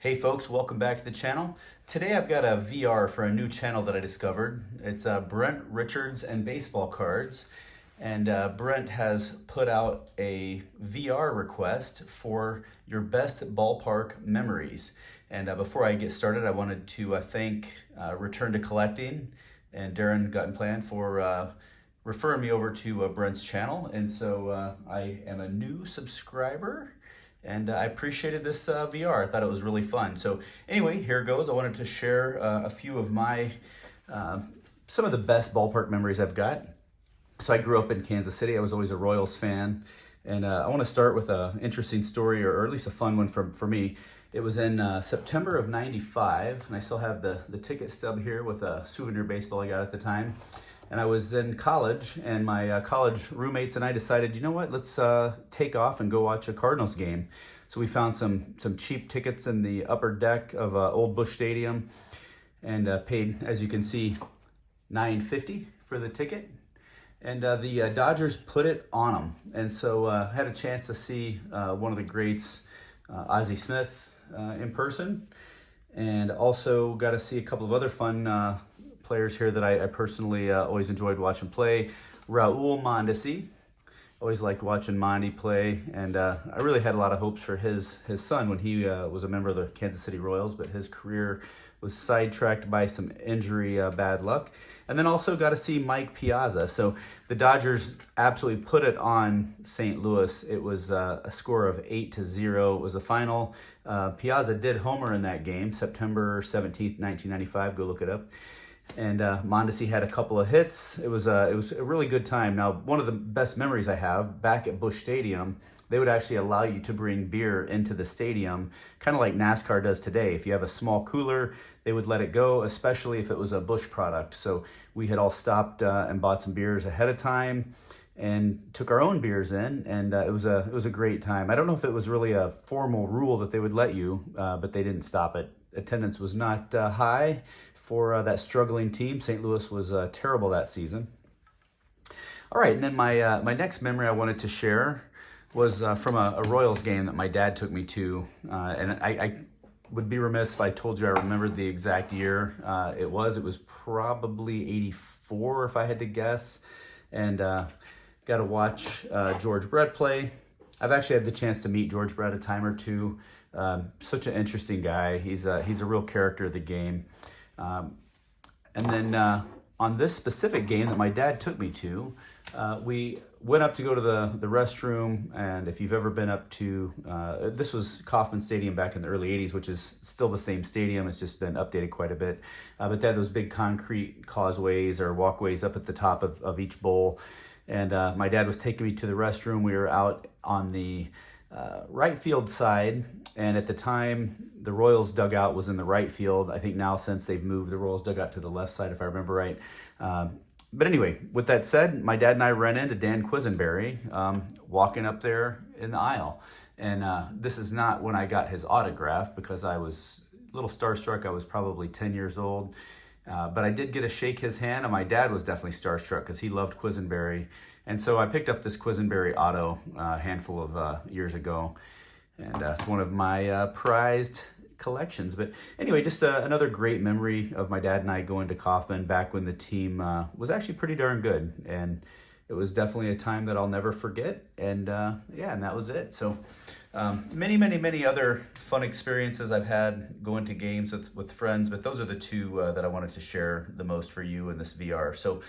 Hey folks, welcome back to the channel. Today I've got a VR for a new channel that I discovered. It's Brent Richards and Baseball Cards. And Brent has put out a VR request for your best ballpark memories. And before I get started, I wanted to thank Return to Collecting and Darren Guttenplan for referring me over to Brent's channel. And so I am a new subscriber. And I appreciated this VR. I thought it was really fun. So anyway, here goes. I wanted to share a few of my, some of the best ballpark memories I've got. So I grew up in Kansas City. I was always a Royals fan. And I want to start with an interesting story, or at least a fun one for me. It was in September of '95, and I still have the ticket stub here with a souvenir baseball I got at the time. And I was in college, and my college roommates and I decided, you know what, let's take off and go watch a Cardinals game. So we found some cheap tickets in the upper deck of Old Busch Stadium, and paid, as you can see, $9.50 for the ticket. And the Dodgers put it on them. And so I had a chance to see one of the greats, Ozzie Smith, in person, and also got to see a couple of other fun players here that I personally always enjoyed watching play. Raul Mondesi. Always liked watching Monty play, and I really had a lot of hopes for his son when he was a member of the Kansas City Royals, but his career was sidetracked by some injury bad luck. And then also got to see Mike Piazza. So the Dodgers absolutely put it on St. Louis. It was a score of 8-0. It was the final. Piazza did homer in that game, September 17th, 1995. Go look it up. And Mondesi had a couple of hits. It was a really good time. Now, one of the best memories I have, back at Busch Stadium, they would actually allow you to bring beer into the stadium, kind of like NASCAR does today. If you have a small cooler, they would let it go, especially if it was a Busch product. So we had all stopped and bought some beers ahead of time and took our own beers in, and it was a great time. I don't know if it was really a formal rule that they would let you, but they didn't stop it. Attendance was not high for that struggling team. St. Louis was terrible that season. All right, and then my next memory I wanted to share was from a Royals game that my dad took me to, and I would be remiss if I told you I remembered the exact year it was probably '84 if I had to guess, and got to watch George Brett play. I've actually had the chance to meet George Brett a time or two. Such an interesting guy. He's a real character of the game. And then on this specific game that my dad took me to, we went up to go to the restroom. And if you've ever been up to, this was Kauffman Stadium back in the early 80s, which is still the same stadium. It's just been updated quite a bit. But they had those big concrete causeways or walkways up at the top of each bowl. And my dad was taking me to the restroom. We were out on the right field side, and at the time the Royals dugout was in the right field. I think now since they've moved the Royals dugout to the left side, if I remember right. But anyway, with that said, my dad and I ran into Dan Quisenberry walking up there in the aisle, and this is not when I got his autograph because I was a little starstruck. I was probably 10 years old. But I did get to shake his hand, and my dad was definitely starstruck because he loved Quisenberry. And so I picked up this Quisenberry auto a handful of years ago, and it's one of my prized collections. But anyway, just another great memory of my dad and I going to Kauffman back when the team was actually pretty darn good. And it was definitely a time that I'll never forget. And yeah, and that was it. So many other fun experiences I've had going to games with friends, but those are the two that I wanted to share the most for you in this VR. So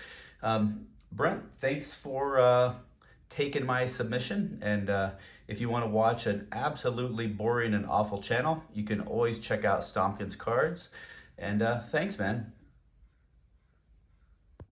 Brent, thanks for taking my submission. And if you want to watch an absolutely boring and awful channel, you can always check out Stompkins Cards. And thanks, man.